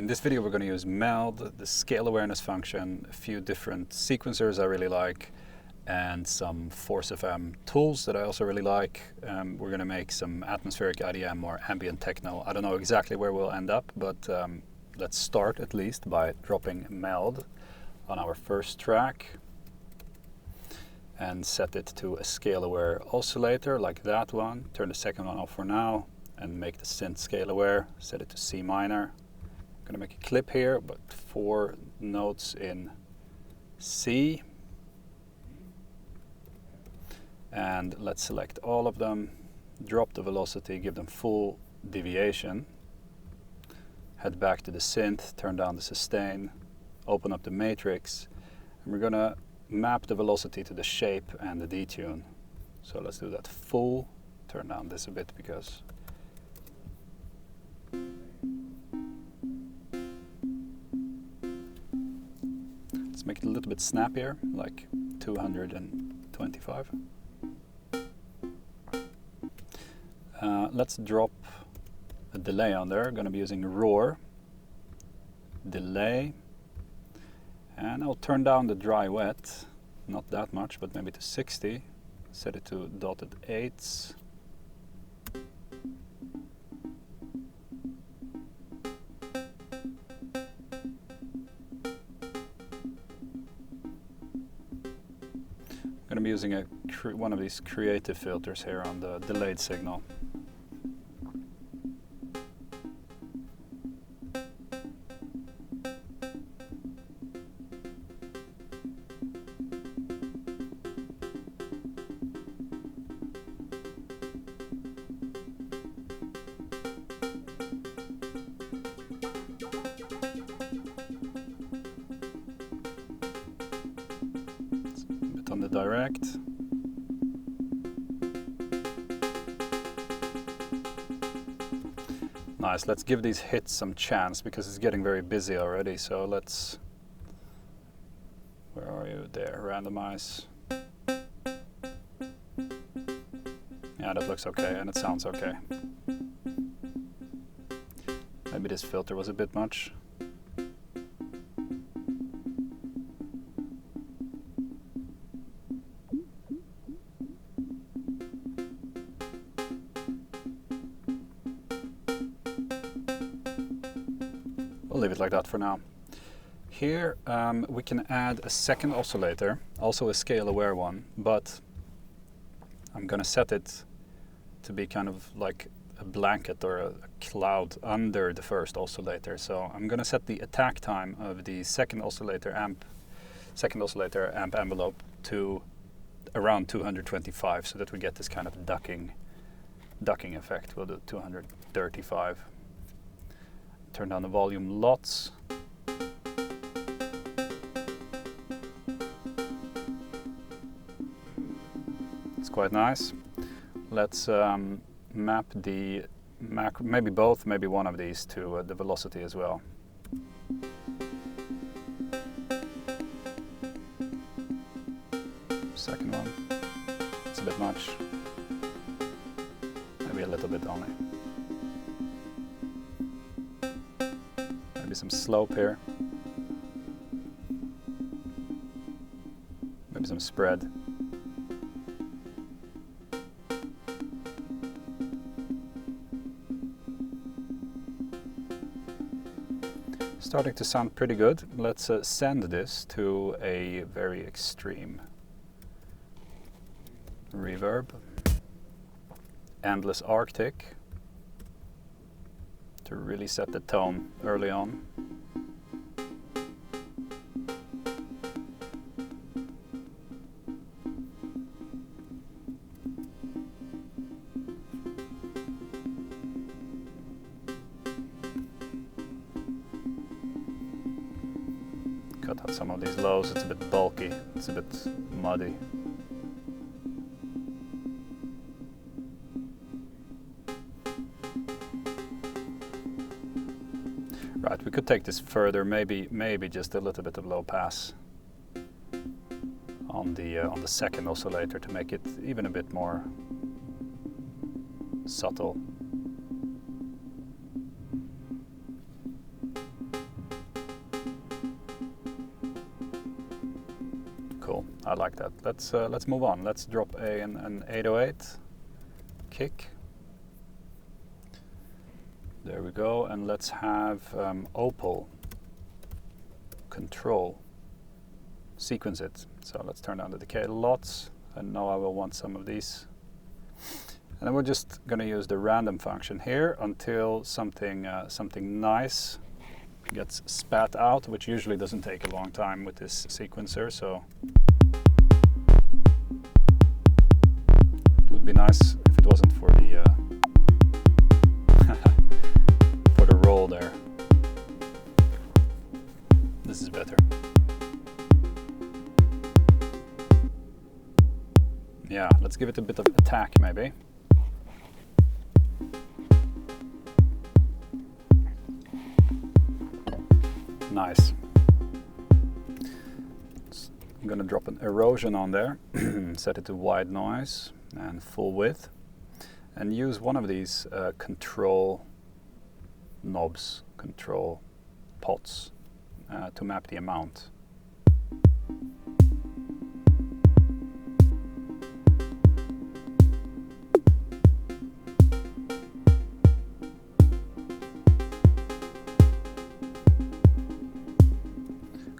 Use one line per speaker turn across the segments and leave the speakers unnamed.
In this video we're going to use Meld, the scale awareness function, a few different sequencers I really like, and some Force FM tools that I also really like. We're going to make some atmospheric IDM or ambient techno. I don't know exactly where we'll end up, but let's start at least by dropping Meld on our first track and set it to a scale aware oscillator like that one. Turn the second one off for now and make the synth scale aware. Set it to C minor. I'm going to make a clip here, but 4 notes in C. And let's select all of them, drop the velocity, give them full deviation. Head back to the synth, turn down the sustain, open up the matrix, and we're going to map the velocity to the shape and the detune. So let's do that full. Turn down this a bit because let's make it a little bit snappier, like 225. Let's drop a delay on there. Going to be using roar, delay, and I'll turn down the dry wet, not that much, but maybe to 60. Set it to dotted 8s. I'm going to be using one of these creative filters here on the delayed signal. On the direct. Nice, let's give these hits some chance because it's getting very busy already, so let's, where are you? There, randomize. Yeah, that looks okay and it sounds okay. Maybe this filter was a bit much. We'll leave it like that for now. Here we can add a second oscillator, also a scale aware one, but I'm gonna set it to be kind of like a blanket or a cloud under the first oscillator. So I'm gonna set the attack time of the second oscillator amp envelope to around 225 so that we get this kind of ducking effect. We'll do 235. Turn down the volume lots. It's quite nice. Let's map the maybe both, maybe one of these to the velocity as well. Second one, it's a bit much. Maybe a little bit only. Maybe some slope here. Maybe some spread. Starting to sound pretty good. Let's send this to a very extreme reverb. Endless Arctic to really set the tone early on. Cut out some of these lows, it's a bit bulky, it's a bit muddy. Right, we could take this further, maybe just a little bit of low pass on the second oscillator to make it even a bit more subtle. I like that. Let's move on. Let's drop an 808 kick. There we go, and let's have Opal control sequence it. So let's turn down the decay lots, and now I will want some of these. And then we're just going to use the random function here until something nice gets spat out, which usually doesn't take a long time with this sequencer. So it would be nice if it wasn't for the for the roll there. This is better. Yeah, let's give it a bit of attack maybe. Nice. I'm gonna drop an erosion on there, set it to white noise and full width, and use one of these control knobs, control pots, to map the amount.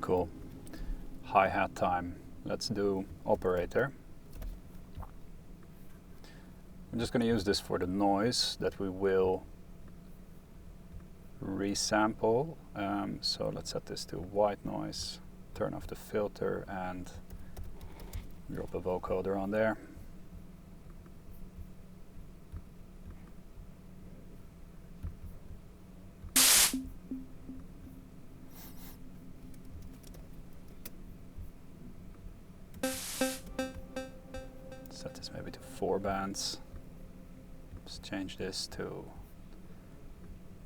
Cool. Hi-hat time. Let's do operator. I'm just going to use this for the noise that we will resample. So let's set this to white noise, turn off the filter, and drop a vocoder on there. Set this maybe to 4 bands. Let's change this to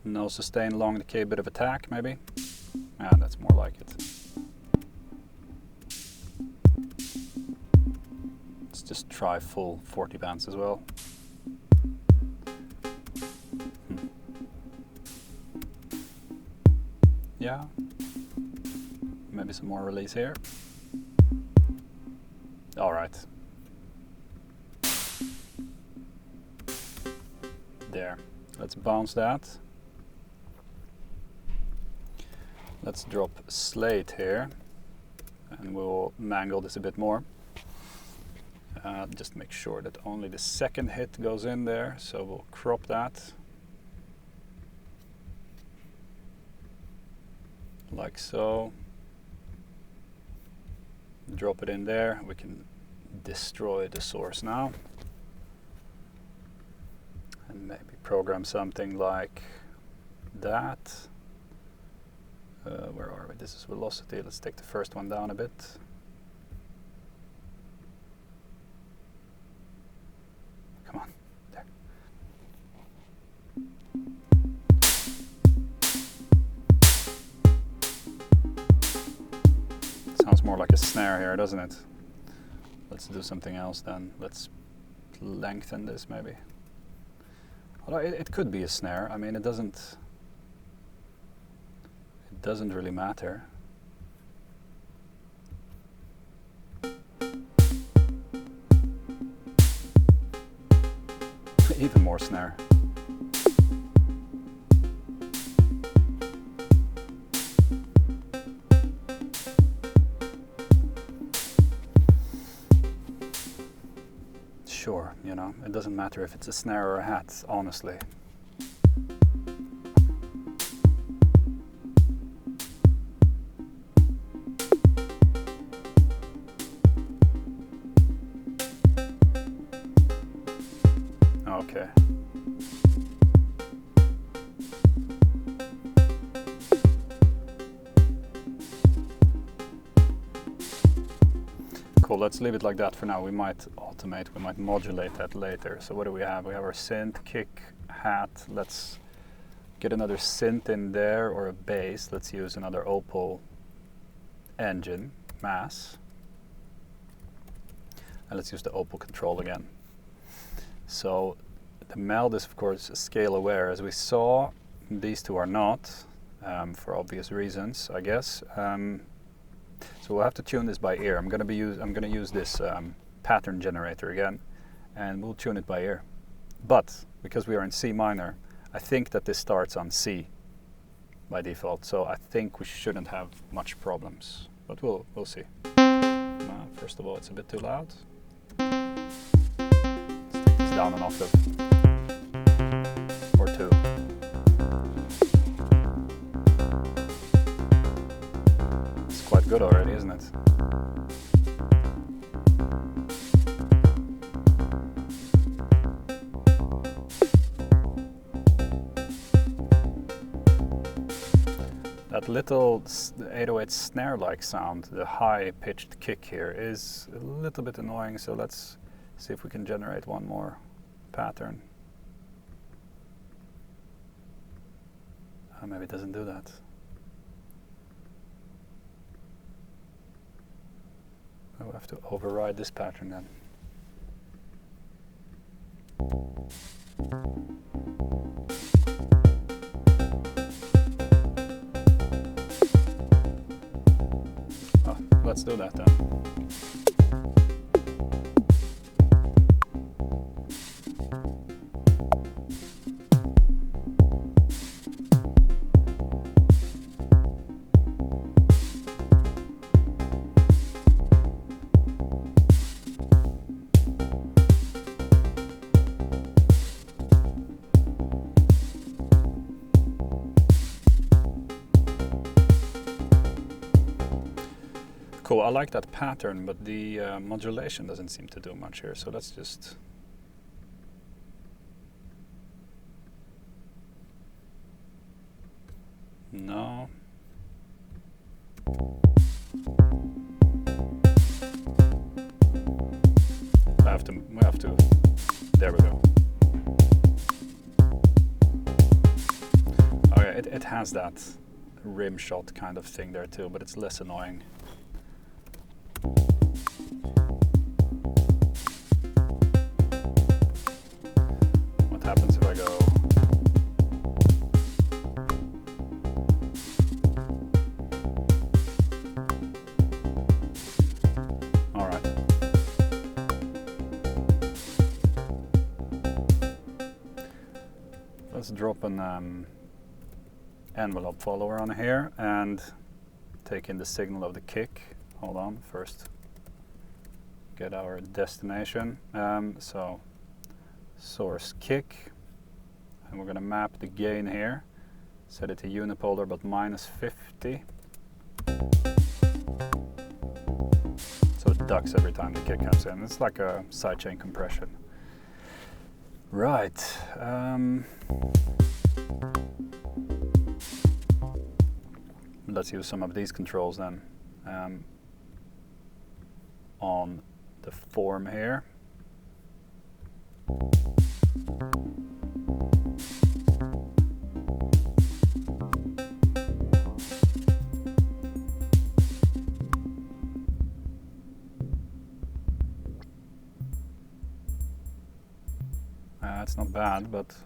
no sustain, long decay, bit of attack maybe. Yeah, that's more like it. Let's just try full 40 bands as well. Yeah, maybe some more release here. All right. There. Let's bounce that. Let's drop Slate here, and we'll mangle this a bit more. Just make sure that only the second hit goes in there, so we'll crop that. Like so. Drop it in there. We can destroy the source now. And maybe program something like that. Where are we? This is velocity. Let's take the first one down a bit. Come on. There. Sounds more like a snare here, doesn't it? Let's do something else then. Let's lengthen this maybe. Although it could be a snare. I mean, it doesn't really matter. Even more snare. Sure, you know, it doesn't matter if it's a snare or a hat, honestly. Okay. Cool, let's leave it like that for now. We might automate, we might modulate that later. So what do we have? We have our synth, kick, hat. Let's get another synth in there, or a bass. Let's use another Opal engine, mass. And let's use the Opal control again. So the meld is of course scale aware. As we saw, these two are not, for obvious reasons, I guess. So we'll have to tune this by ear. I'm going to use this pattern generator again, and we'll tune it by ear. But because we are in C minor, I think that this starts on C by default. So I think we shouldn't have much problems. But we'll see. First of all, it's a bit too loud. Let's take this down an octave or two. It's quite good already, isn't it? That little 808 snare-like sound, the high-pitched kick here, is a little bit annoying, so let's see if we can generate one more pattern. Maybe it doesn't do that. I'll have to override this pattern then. Let's do that then. Cool, I like that pattern, but the modulation doesn't seem to do much here, so let's just... No. We have to, there we go. Oh yeah, it has that rim shot kind of thing there too, but it's less annoying. What happens if I go... All right. Let's drop an envelope follower on here and take in the signal of the kick. Hold on, first get our destination. So source kick, and we're going to map the gain here, set it to unipolar but -50, so it ducks every time the kick comes in. It's like a sidechain compression. Right. Let's use some of these controls then. On the form here. It's not bad, but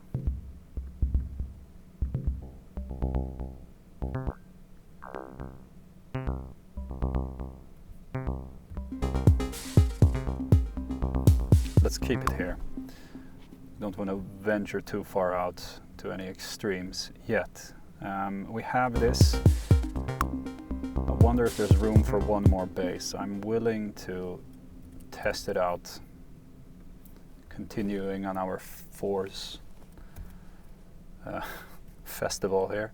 let's keep it here. Don't want to venture too far out to any extremes yet. We have this. I wonder if there's room for one more bass. I'm willing to test it out, continuing on our fours festival here,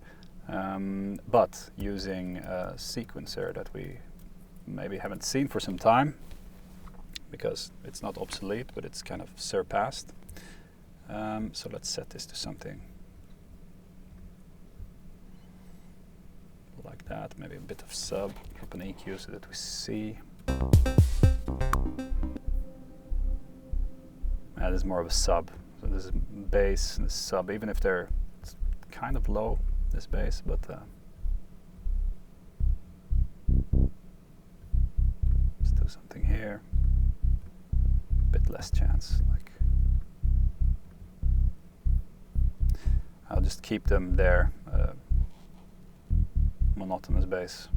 but using a sequencer that we maybe haven't seen for some time, because it's not obsolete, but it's kind of surpassed. So let's set this to something like that, maybe a bit of sub, drop an EQ so that we see. This is more of a sub, so this is bass and this sub, even if they're kind of low, this bass, but let's do something here. Bit less chance, like I'll just keep them there, monotonous bass.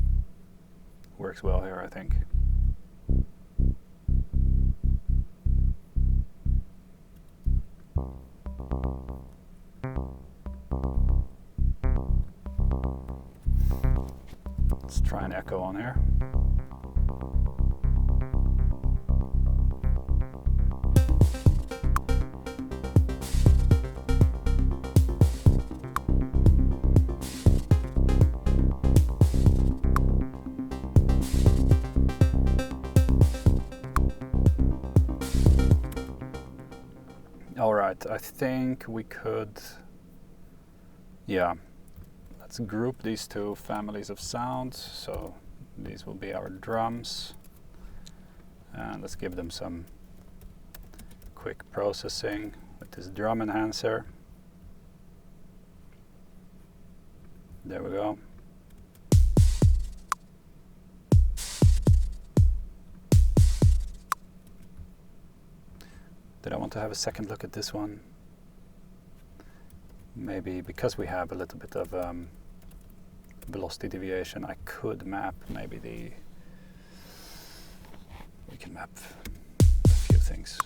works well here, I think. Let's try an echo on here. Alright, I think we could, yeah, let's group these two families of sounds. So these will be our drums, and let's give them some quick processing with this drum enhancer. There we go. Did I want to have a second look at this one? Maybe because we have a little bit of velocity deviation, I could map maybe we can map a few things.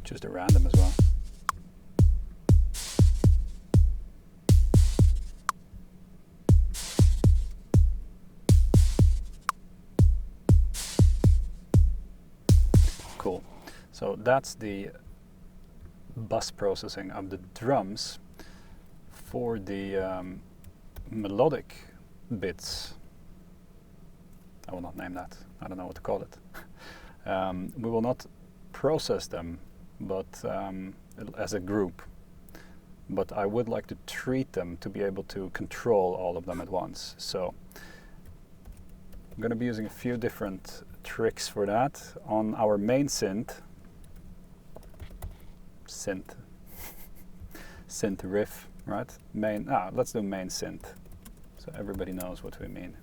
Just a random as well. Cool. So that's the bus processing of the drums. For the melodic bits, I will not name that. I don't know what to call it. We will not process them, but as a group. But I would like to treat them to be able to control all of them at once. So I'm going to be using a few different tricks for that. On our main synth riff, right? Let's do main synth, so everybody knows what we mean.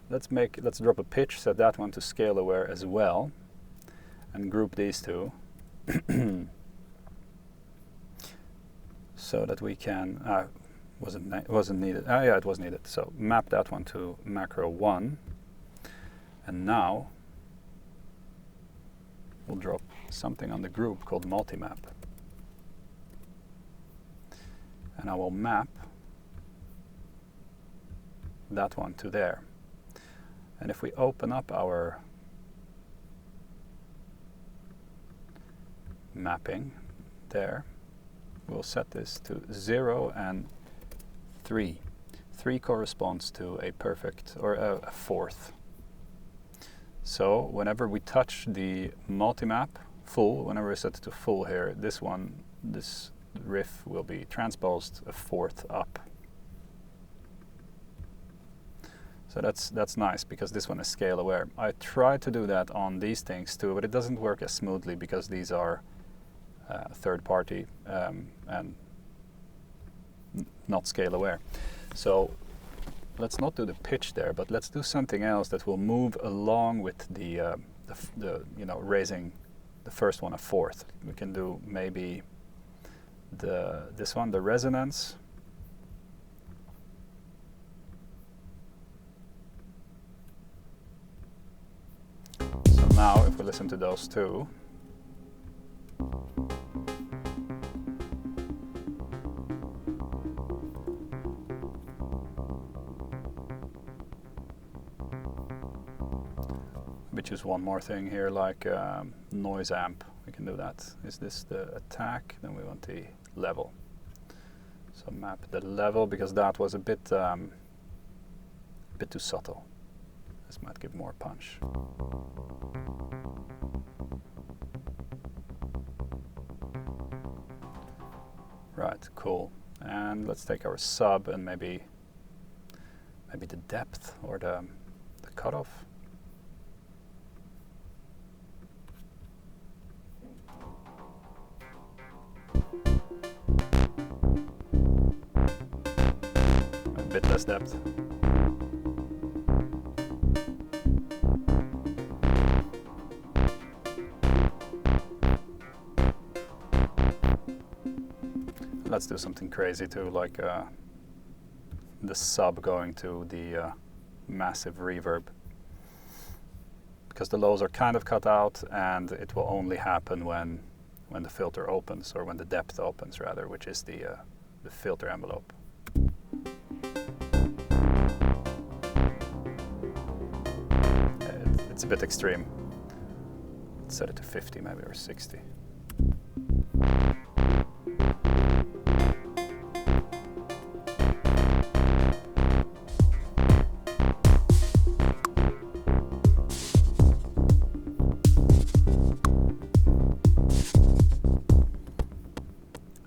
Let's drop a pitch, set that one to scale aware as well, and group these two so that we can wasn't needed. Yeah, it was needed. So map that one to macro 1. And now we'll drop something on the group called multimap. And I will map that one to there. And if we open up our mapping there, we'll set this to 0 and 3. 3 corresponds to a perfect, or a fourth. So whenever we touch the multimap full, whenever we set it to full here, this riff will be transposed a fourth up. So that's nice, because this one is scale aware. I tried to do that on these things too, but it doesn't work as smoothly because these are third party and not scale aware. So let's not do the pitch there, but let's do something else that will move along with the raising the first one a fourth. We can do maybe this one, the resonance. So now if we listen to those two, we choose one more thing here, like noise amp. We can do that. Is this the attack? Then we want the level. So map the level, because that was a bit too subtle. This might give more punch. Right, cool. And let's take our sub and maybe the depth or the cutoff. A bit less depth. Let's do something crazy too, like the sub going to the massive reverb, because the lows are kind of cut out, and it will only happen when the filter opens, or when the depth opens rather, which is the filter envelope. It's a bit extreme. Let's set it to 50 maybe, or 60.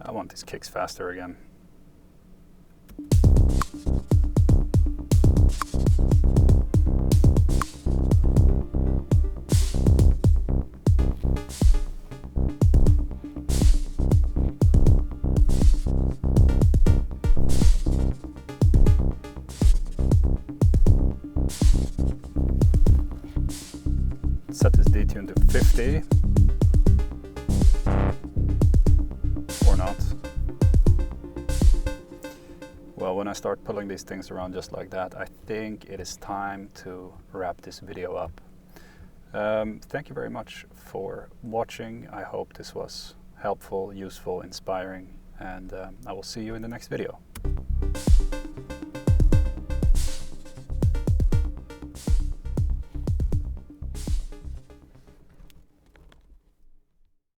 I want these kicks faster again. Set this detune to 50. Or not. Well, when I start pulling these things around just like that, I think it is time to wrap this video up. Thank you very much for watching. I hope this was helpful, useful, inspiring, and I will see you in the next video.